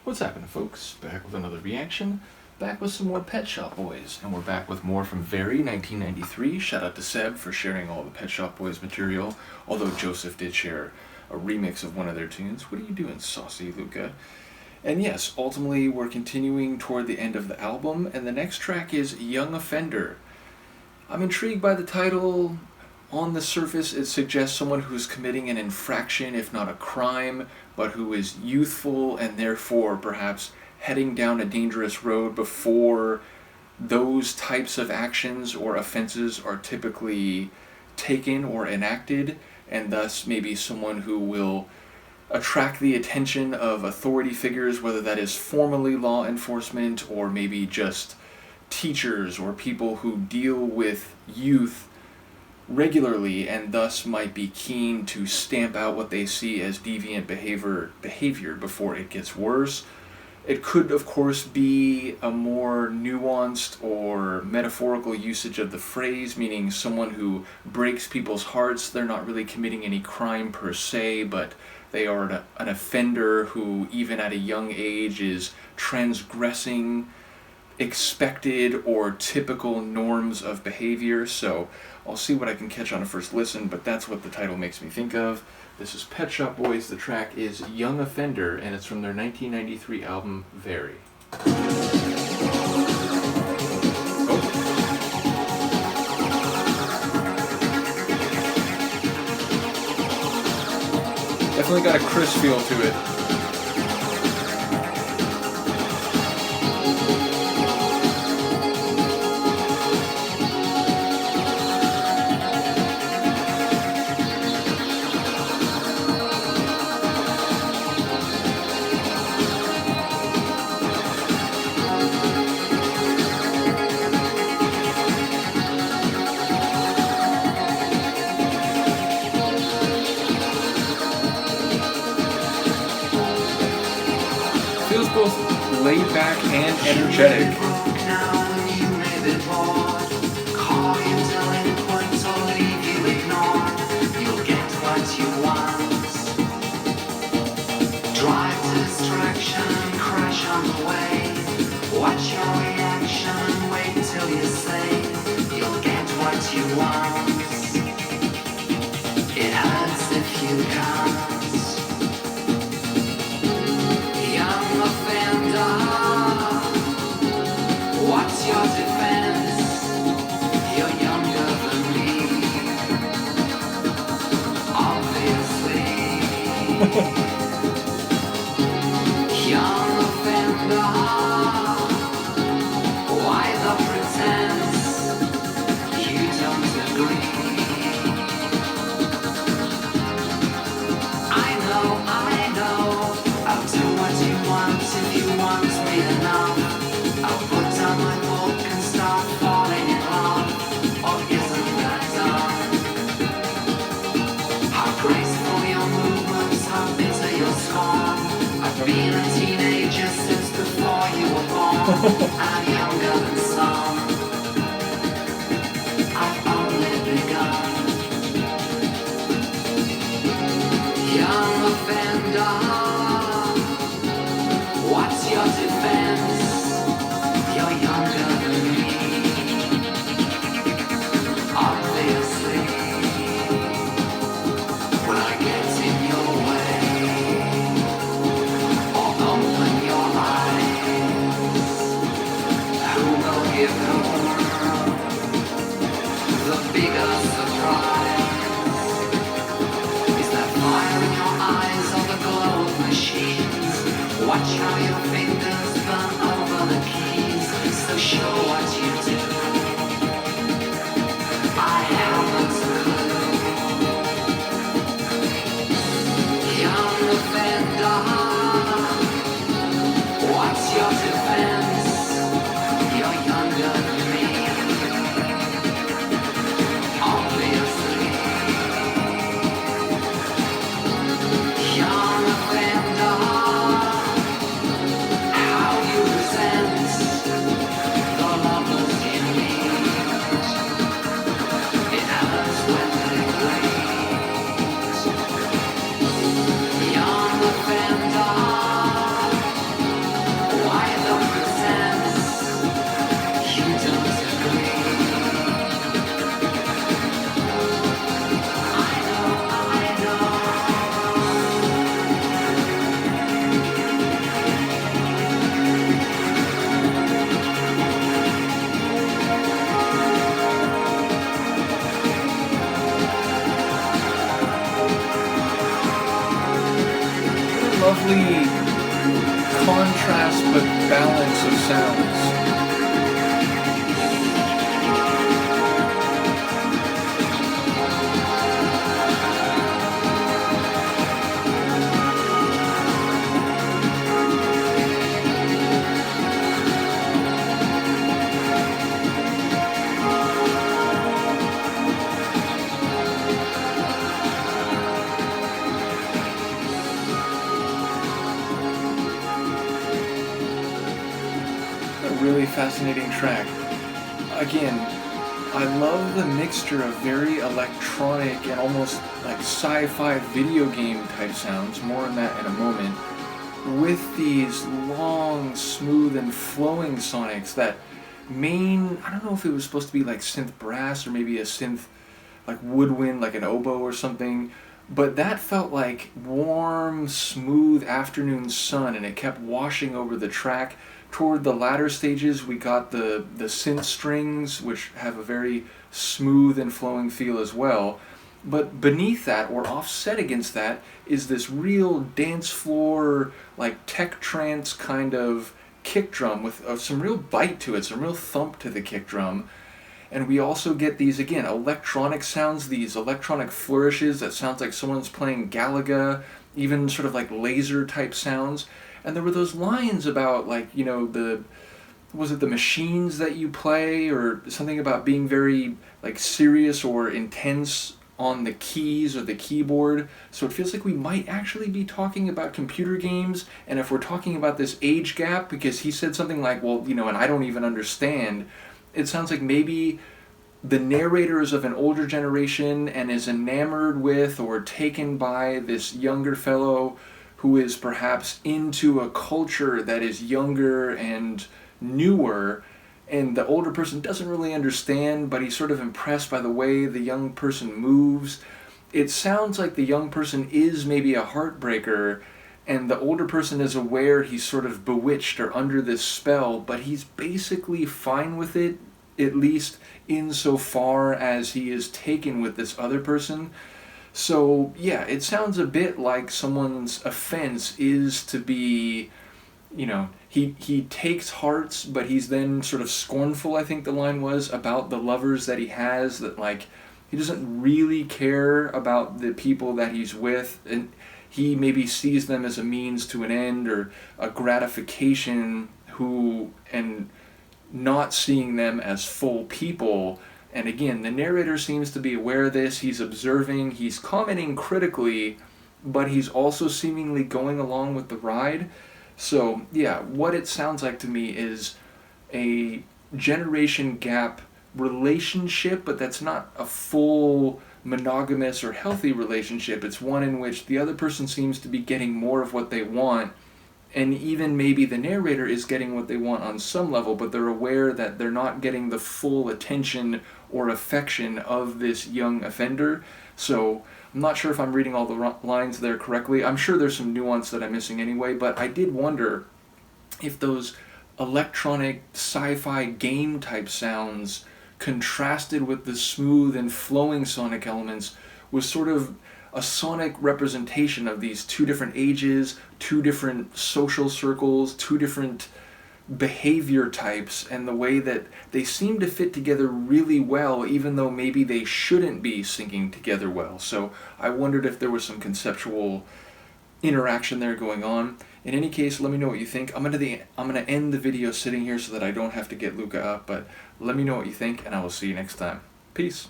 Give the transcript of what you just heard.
What's happening, folks? Back with another reaction. Back with some more Pet Shop Boys. And we're back with more from Very 1993. Shout out to Seb for sharing all the Pet Shop Boys material. Although Joseph did share a remix of one of their tunes. What are you doing, saucy Luca? And yes, ultimately we're continuing toward the end of the album. And the next track is Young Offender. I'm intrigued by the title. On the surface, it suggests someone who's committing an infraction, if not a crime, but who is youthful and therefore perhaps heading down a dangerous road before those types of actions or offenses are typically taken or enacted, and thus maybe someone who will attract the attention of authority figures, whether that is formally law enforcement or maybe just teachers or people who deal with youth regularly and thus might be keen to stamp out what they see as deviant behavior before it gets worse. It could, of course, be a more nuanced or metaphorical usage of the phrase, meaning someone who breaks people's hearts. They're not really committing any crime per se, but they are an offender who, even at a young age, is transgressing expected or typical norms of behavior. So I'll see what I can catch on a first listen, but that's what the title makes me think of. This is Pet Shop Boys. The track is Young Offender, and it's from their 1993 album, Very. Oh. Definitely got a crisp feel to it. Feels both laid back and energetic. Drive to distraction, crash on the way. Watch your reaction, wait till you say you'll get what you want. It hurts if you can't. Young offender, what's your defense? You're younger than me, obviously. Young offender, why the pretense? You don't agree. I know, I'll do what you want if you want me enough. I'll put down my book and start falling in love. Or isn't that done? How graceful your movements, how bitter your scorn. I've been a teenager since before you were born. I'm younger than some. I've only begun. Young offender, what's your defense? You're younger than me, obviously. Will I get in your way? Open your eyes. Who will give whom the bigger surprise? Is that fire in your eyes or the glow of machines? Watch how your fingers burn over the keys. So show what you do. I haven't a clue. Young offender, what's your defense? You're younger than me, obviously. Young offender, how you resent the lovers in me. contrast but balance of sounds. Really fascinating track. Again, I love the mixture of very electronic and almost like sci-fi video game type sounds, more on that in a moment, with these long, smooth, and flowing sonics that I don't know if it was supposed to be like synth brass or maybe a synth like woodwind, like an oboe or something, but that felt like warm, smooth afternoon sun, and it kept washing over the track. Toward the latter stages, we got the synth strings, which have a very smooth and flowing feel as well. But beneath that, or offset against that, is this real dance floor, like tech trance kind of kick drum with some real bite to it, some real thump to the kick drum. And we also get these, again, electronic sounds, these electronic flourishes that sounds like someone's playing Galaga, even sort of like laser type sounds. And there were those lines about, like, you know, was it the machines that you play, or something about being very, like, serious or intense on the keys or the keyboard. So it feels like we might actually be talking about computer games. And if we're talking about this age gap, because he said something like, well, you know, and I don't even understand, it sounds like maybe the narrator is of an older generation and is enamored with or taken by this younger fellow who is perhaps into a culture that is younger and newer, and the older person doesn't really understand, but he's sort of impressed by the way the young person moves. It sounds like the young person is maybe a heartbreaker, and the older person is aware he's sort of bewitched or under this spell, but he's basically fine with it, at least insofar as he is taken with this other person. So, yeah, it sounds a bit like someone's offense is to be, you know, he takes hearts, but he's then sort of scornful, I think the line was, about the lovers that he has, that, like, he doesn't really care about the people that he's with, and he maybe sees them as a means to an end or a gratification, and not seeing them as full people. And again, the narrator seems to be aware of this, he's observing, he's commenting critically, but he's also seemingly going along with the ride. So, yeah, what it sounds like to me is a generation gap relationship, but that's not a full monogamous or healthy relationship. It's one in which the other person seems to be getting more of what they want, and even maybe the narrator is getting what they want on some level, but they're aware that they're not getting the full attention or affection of this young offender. So I'm not sure if I'm reading all the lines there correctly. I'm sure there's some nuance that I'm missing anyway, but I did wonder if those electronic sci-fi game type sounds contrasted with the smooth and flowing sonic elements was sort of a sonic representation of these two different ages, two different social circles, two different behavior types, and the way that they seem to fit together really well, even though maybe they shouldn't be syncing together well. So I wondered if there was some conceptual interaction there going on. In any case, let me know what you think. I'm gonna end the video sitting here so that I don't have to get Luca up, but let me know what you think, and I will see you next time. Peace.